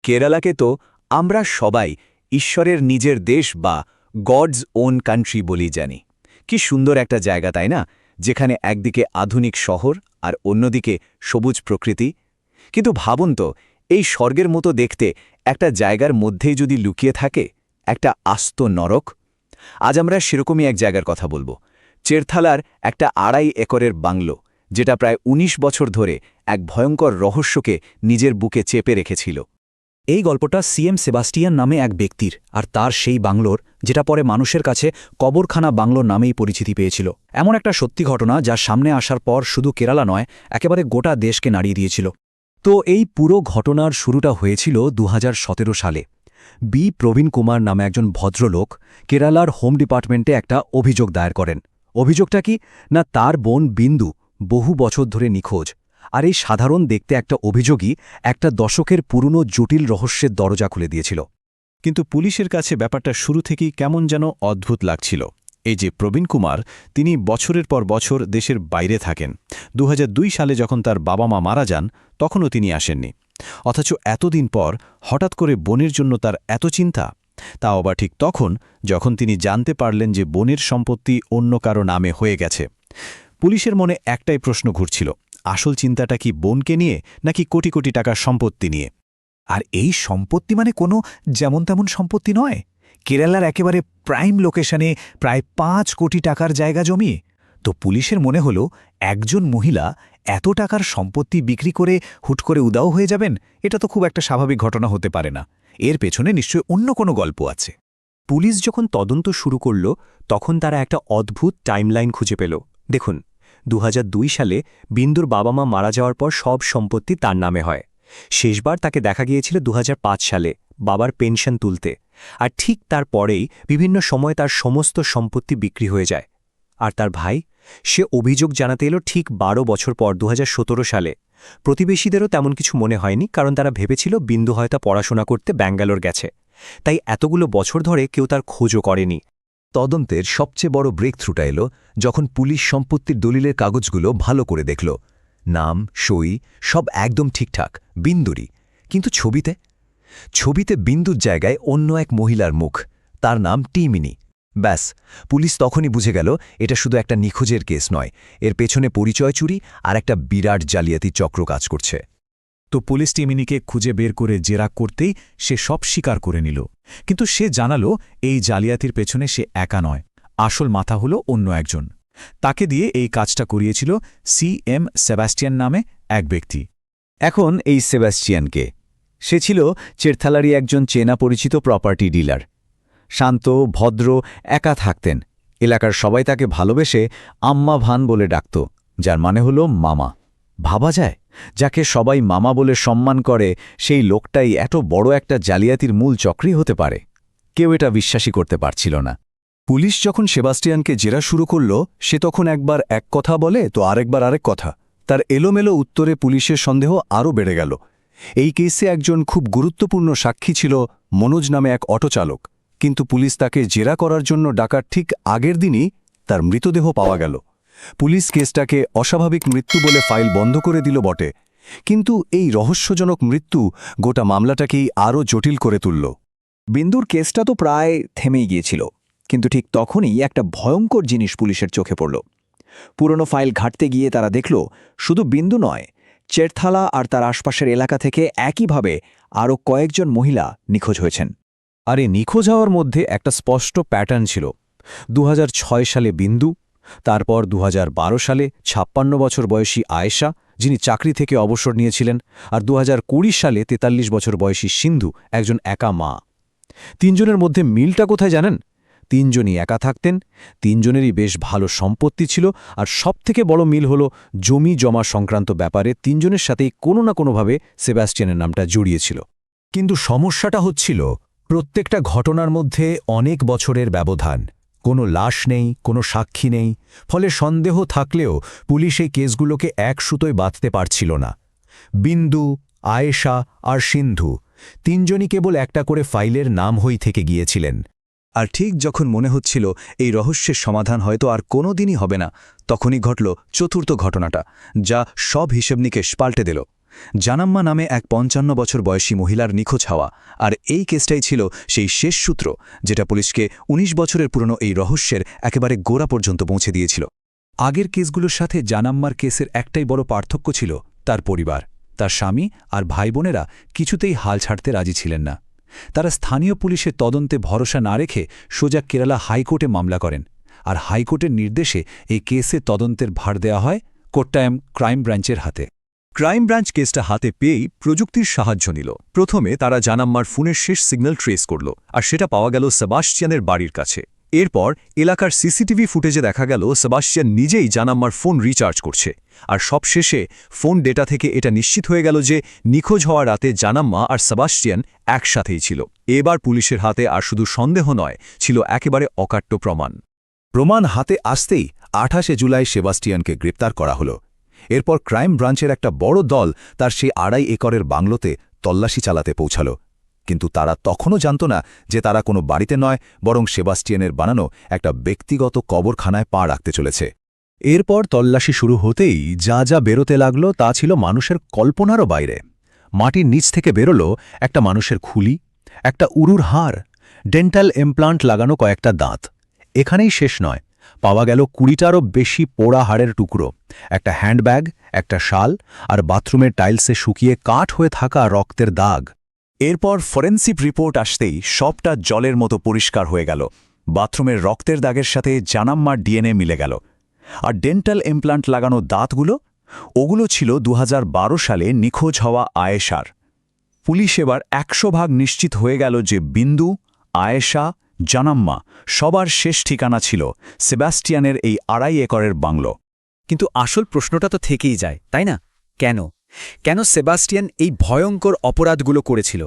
কেরালাকে তো আমরা সবাই ঈশ্বরের নিজের দেশ বা গডস ওন কান্ট্রি বলেই জানি। কি সুন্দর একটা জায়গা, তাই না? যেখানে একদিকে আধুনিক শহর আর অন্যদিকে সবুজ প্রকৃতি। কিন্তু ভাবুন তো, এই স্বর্গের মতো দেখতে একটা জায়গার মধ্যেই যদি লুকিয়ে থাকে একটা আস্ত নরক। আজ আমরা সেরকমই এক জায়গার কথা বলবো, চেরথালার একটা 2.5 একরের বাংলো, যেটা প্রায় 19 বছর ধরে এক ভয়ঙ্কর রহস্যকে নিজের বুকে চেপে রেখেছিল। এই গল্পটা সিএম সেবাস্টিয়ান নামে এক ব্যক্তির, আর তার সেই বাংলোর, যেটা পরে মানুষের কাছে কবরখানা বাংলোর নামেই পরিচিতি পেয়েছিল। এমন একটা সত্যি ঘটনা যা সামনে আসার পর শুধু কেরালা নয়, একেবারে গোটা দেশকে নাড়িয়ে দিয়েছিল। তো এই পুরো ঘটনার শুরুটা হয়েছিল 2017 সালে। প্রবীণ কুমার নামে একজন ভদ্রলোক কেরালার হোম ডিপার্টমেন্টে একটা অভিযোগ দায়ের করেন। অভিযোগটা কি না, তার বোন বিন্দু বহু বছর ধরে নিখোঁজ। আর এই সাধারণ দেখতে একটা অভিযোগই একটা দশকের পুরনো জটিল রহস্যের দরজা খুলে দিয়েছিল। কিন্তু পুলিশের কাছে ব্যাপারটা শুরু থেকেই কেমন যেন অদ্ভুত লাগছিল। এই যে প্রবীণ কুমার, তিনি বছরের পর বছর দেশের বাইরে থাকেন। 2002 সালে যখন তার বাবা মা মারা যান, তখনও তিনি আসেননি। অথচ এতদিন পর হঠাৎ করে বোনের জন্য তার এত চিন্তা। তাও আবার ঠিক তখন যখন তিনি জানতে পারলেন যে বোনের সম্পত্তি অন্য কারো নামে হয়ে গেছে। পুলিশের মনে একটাই প্রশ্ন ঘুরছিল, আসল চিন্তাটা কি বোনকে নিয়ে নাকি কোটি কোটি টাকার সম্পত্তি নিয়ে? আর এই সম্পত্তি মানে কোনো যেমন তেমন সম্পত্তি নয়। কেরালার একেবারে প্রাইম লোকেশনে প্রায় 5 কোটি টাকার জায়গা জমি। তো পুলিশের মনে হলো, একজন মহিলা এত টাকার সম্পত্তি বিক্রি করে হুট করে উদাও হয়ে যাবেন, এটা তো খুব একটা স্বাভাবিক ঘটনা হতে পারে না। এর পেছনে নিশ্চয়ই অন্য কোনো গল্প আছে। পুলিশ যখন তদন্ত শুরু করল, তখন তারা একটা অদ্ভুত টাইমলাইন খুঁজে পেল। দেখুন, 2002 সালে বিন্দুর বাবা মা মারা যাওয়ার পর সব সম্পত্তি তার নামে হয়। শেষবার তাকে দেখা গিয়েছিল 2005 সালে বাবার পেনশন তুলতে। আর ঠিক তার পরেই বিভিন্ন সময় তার সমস্ত সম্পত্তি বিক্রি হয়ে যায়। আর তার ভাই, সে অভিযোগ জানাতে এলো ঠিক 12 বছর পর 2017 সালে। প্রতিবেশীদেরও তেমন কিছু মনে হয়নি, কারণ তারা ভেবেছিল বিন্দু হয়তো পড়াশোনা করতে ব্যাঙ্গালোর গেছে। তাই এতগুলো বছর ধরে কেউ তার খোঁজও করেনি। তদন্তের সবচেয়ে বড় ব্রেক থ্রুটা এলো যখন পুলিশ সম্পত্তির দলিলের কাগজগুলো ভালো করে দেখল। নাম, সই সব একদম ঠিকঠাক, বিন্দুরই। কিন্তু ছবিতে বিন্দুর জায়গায় অন্য এক মহিলার মুখ, তার নাম টিমিনি। ব্যাস, পুলিশ তখনই বুঝে গেল এটা শুধু একটা নিখোঁজের কেস নয়, এর পেছনে পরিচয় চুরি আর একটা বিরাট জালিয়াতি চক্র কাজ করছে। তো পুলিশ টিমিনিকে খুঁজে বের করে জেরা করতেই সে সব স্বীকার করে নিল। কিন্তু সে জানালো, এই জালিয়াতির পেছনে সে একা নয়, আসল মাথা হলো অন্য একজন। তাকে দিয়ে এই কাজটা করিয়েছিল সিএম সেবাস্টিয়ান নামে এক ব্যক্তি। এখন এই সেবাস্টিয়ানকে, সে ছিল চেরথালারই একজন চেনা পরিচিত প্রপার্টি ডিলার। শান্ত, ভদ্র, একা থাকতেন। এলাকার সবাই তাকে ভালোবেসে আম্মা ভান বলে ডাকত, যার মানে হলো মামা। ভাবা যায়, যাকে সবাই মামা বলে সম্মান করে, সেই লোকটাই এত বড় একটা জালিয়াতির মূল চক্রই হতে পারে। কেউ এটা বিশ্বাসই করতে পারছিল না। পুলিশ যখন সেবাস্টিয়ানকে জেরা শুরু করল, সে তখন একবার এক কথা বলে তো আরেকবার আরেক কথা। তার এলোমেলো উত্তরে পুলিশের সন্দেহ আরও বেড়ে গেল। এই কেসে একজন খুব গুরুত্বপূর্ণ সাক্ষী ছিল মনোজ নামে এক অটোচালক। কিন্তু পুলিশ তাকে জেরা করার জন্য ডাকার ঠিক আগের দিনই তার মৃতদেহ পাওয়া গেল। পুলিশ কেসটাকে অস্বাভাবিক মৃত্যু বলে ফাইল বন্ধ করে দিল বটে, কিন্তু এই রহস্যজনক মৃত্যু গোটা মামলাটাকেই আরও জটিল করে তুলল। বিন্দুর কেসটা তো প্রায় থেমেই গিয়েছিল, কিন্তু ঠিক তখনই একটা ভয়ঙ্কর জিনিস পুলিশের চোখে পড়ল। পুরনো ফাইল ঘাঁটতে গিয়ে তারা দেখল, শুধু বিন্দু নয়, চেরথালা আর তার আশপাশের এলাকা থেকে একইভাবে আরও কয়েকজন মহিলা নিখোঁজ হয়েছেন। আর এই নিখোঁজ হওয়ার মধ্যে একটা স্পষ্ট প্যাটার্ন ছিল। 2006 সালে বিন্দু, তারপর 2012 সালে 56 বছর বয়সী আয়েশা, যিনি চাকরি থেকে অবসর নিয়েছিলেন, আর 2020 সালে 43 বছর বয়সী সিন্ধু, একজন একা মা। তিনজনের মধ্যে মিলটা কোথায় জানেন? তিনজনই একা থাকতেন, তিনজনেরই বেশ ভালো সম্পত্তি ছিল, আর সবথেকে বড় মিল হল জমি জমা সংক্রান্ত ব্যাপারে তিনজনের সাথেই কোনো না কোনোভাবে সেবাস্টিয়ানের নামটা জড়িয়েছিল। কিন্তু সমস্যাটা হচ্ছিল, প্রত্যেকটা ঘটনার মধ্যে অনেক বছরের ব্যবধান। কোনো লাশ নেই, কোনো সাক্ষী নেই। ফলে সন্দেহ থাকলেও পুলিশ এই কেসগুলোকে এক সুতোয় বাঁধতে পারছিল না। বিন্দু, আয়েশা আর সিন্ধু তিনজনই কেবল একটা করে ফাইলের নাম হই থেকে গিয়েছিলেন। আর ঠিক যখন মনে হচ্ছিল এই রহস্যের সমাধান হয়তো আর কোনোদিনই হবে না, তখনই ঘটল চতুর্থ ঘটনাটা, যা সব হিসেব নিকেশ পাল্টে দিল। জানাম্মা নামে এক ৫৫ বছর বয়সী মহিলার নিখোঁজ হওয়া, আর এই কেসটাই ছিল সেই শেষ সূত্র যেটা পুলিশকে ১৯ বছরের পুরনো এই রহস্যের একেবারে গোড়া পর্যন্ত পৌঁছে দিয়েছিল। আগের কেসগুলোর সাথে জানাম্মার কেসের একটাই বড় পার্থক্য ছিল তার পরিবার। তার স্বামী আর ভাই বোনেরা কিছুতেই হাল ছাড়তে রাজি ছিলেন না। তারা স্থানীয় পুলিশের তদন্তে ভরসা না রেখে সোজা কেরালা হাইকোর্টে মামলা করেন, আর হাইকোর্টের নির্দেশে এই কেসে তদন্তের ভার দেওয়া হয় কোট্টায়াম ক্রাইম ব্রাঞ্চের হাতে। ক্রাইম ব্রাঞ্চ কেসটা হাতে পেয়েই প্রযুক্তির সাহায্য নিল। প্রথমে তারা জানাম্মার ফোনের শেষ সিগন্যাল ট্রেস করল, আর সেটা পাওয়া গেল সেবাস্টিয়ানের বাড়ির কাছে। এরপর এলাকার সিসিটিভি ফুটেজে দেখা গেল সেবাস্টিয়ান নিজেই জানাম্মার ফোন রিচার্জ করছে। আর সবশেষে ফোন ডেটা থেকে এটা নিশ্চিত হয়ে গেল যে নিখোঁজ হওয়া রাতে জানাম্মা আর সেবাস্টিয়ান একসাথেই ছিল। এবার পুলিশের হাতে আর শুধু সন্দেহ নয়, ছিল একেবারে অকাট্য প্রমাণ। প্রমাণ হাতে আসতেই ২৮ জুলাই সেবাস্টিয়ানকে গ্রেপ্তার করা হলো। এরপর ক্রাইম ব্রাঞ্চের একটা বড় দল তার সেই ২.৫ একরের বাংলোতে তল্লাশি চালাতে পৌঁছাল। কিন্তু তারা তখনও জানত না যে তারা কোনো বাড়িতে নয়, বরং সেবাস্টিয়ানের বানানো একটা ব্যক্তিগত কবরখানায় পা রাখতে চলেছে। এরপর তল্লাশি শুরু হতেই যা যা বেরোতে লাগল তা ছিল মানুষের কল্পনারও বাইরে। মাটির নিচ থেকে বেরোল একটা মানুষের খুলি, একটা উরুর হাড়, ডেন্টাল ইমপ্লান্ট লাগানো কয়েকটা দাঁত। এখানেই শেষ নয়, পাওয়া গেল ২০টারও বেশি পোড়া হাড়ের টুকরো, একটা হ্যান্ডব্যাগ, একটা শাল, আর বাথরুমের টাইলসে শুকিয়ে কাঠ হয়ে থাকা রক্তের দাগ। এরপর ফরেন্সিক রিপোর্ট আসতেই সবটা জলের মতো পরিষ্কার হয়ে গেল। বাথরুমের রক্তের দাগের সাথে জানাম্মার ডিএনএ মিলে গেল। আর ডেন্টাল ইমপ্লান্ট লাগানো দাঁতগুলো, ওগুলো ছিল ২০১২ সালে নিখোঁজ হওয়া আয়েশার। পুলিশ এবার ১০০% নিশ্চিত হয়ে গেল যে বিন্দু, আয়েশা, জানাম্মা সবার শেষ ঠিকানা ছিল সেবাস্টিয়ানের এই ২.৫ একরের বাংলো। কিন্তু আসল প্রশ্নটা তো থেকেই যায়, তাই না? কেন সেবাস্টিয়ান এই ভয়ঙ্কর অপরাধগুলো করেছিল?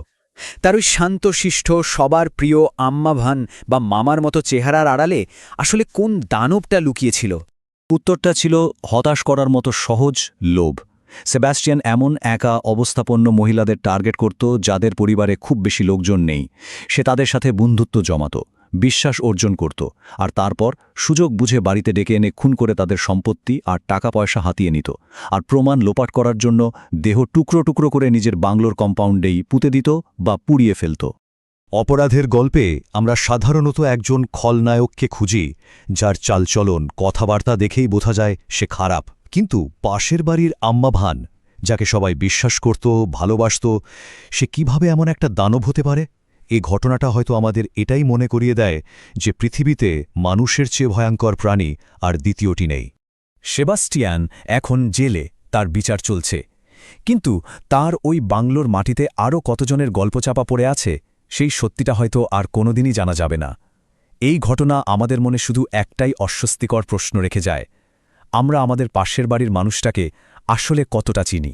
তার ওই শান্তশিষ্ট, সবার প্রিয় আম্মা ভান বা মামার মতো চেহারার আড়ালে আসলে কোন দানবটা লুকিয়েছিল? উত্তরটা ছিল হতাশ করার মতো সহজ, লোভ। সেবাস্টিয়ান এমন একা অবস্থাপন্ন মহিলাদের টার্গেট করত যাদের পরিবারে খুব বেশি লোকজন নেই। সে তাদের সাথে বন্ধুত্ব জমাত, বিশ্বাস অর্জন করত, আর তারপর সুযোগ বুঝে বাড়িতে ডেকে এনে খুন করে তাদের সম্পত্তি আর টাকা পয়সা হাতিয়ে নিত। আর প্রমাণ লোপাট করার জন্য দেহ টুকরো টুকরো করে নিজের বাংলোর কম্পাউন্ডেই পুঁতে দিত বা পুড়িয়ে ফেলত। অপরাধের গল্পে আমরা সাধারণত একজন খলনায়ককে খুঁজি, যার চালচলন, কথাবার্তা দেখেই বোঝা যায় সে খারাপ। কিন্তু পাশের বাড়ির আম্মা ভান, যাকে সবাই বিশ্বাস করত, ভালোবাসত, সে কিভাবে এমন একটা দানব হতে পারে? এই ঘটনাটা হয়তো আমাদের এটাই মনে করিয়ে দেয় যে পৃথিবীতে মানুষের চেয়ে ভয়ঙ্কর প্রাণী আর দ্বিতীয়টি নেই। সেবাস্টিয়ান এখন জেলে, তার বিচার চলছে। কিন্তু তার ওই বাংলোর মাটিতে আরও কতজনের গল্প চাপা পড়ে আছে, সেই সত্যিটা হয়তো আর কোনোদিনই জানা যাবে না। এই ঘটনা আমাদের মনে শুধু একটাই অস্বস্তিকর প্রশ্ন রেখে যায়: আমরা আমাদের পাশের বাড়ির মানুষটাকে আসলে কতটা চিনি?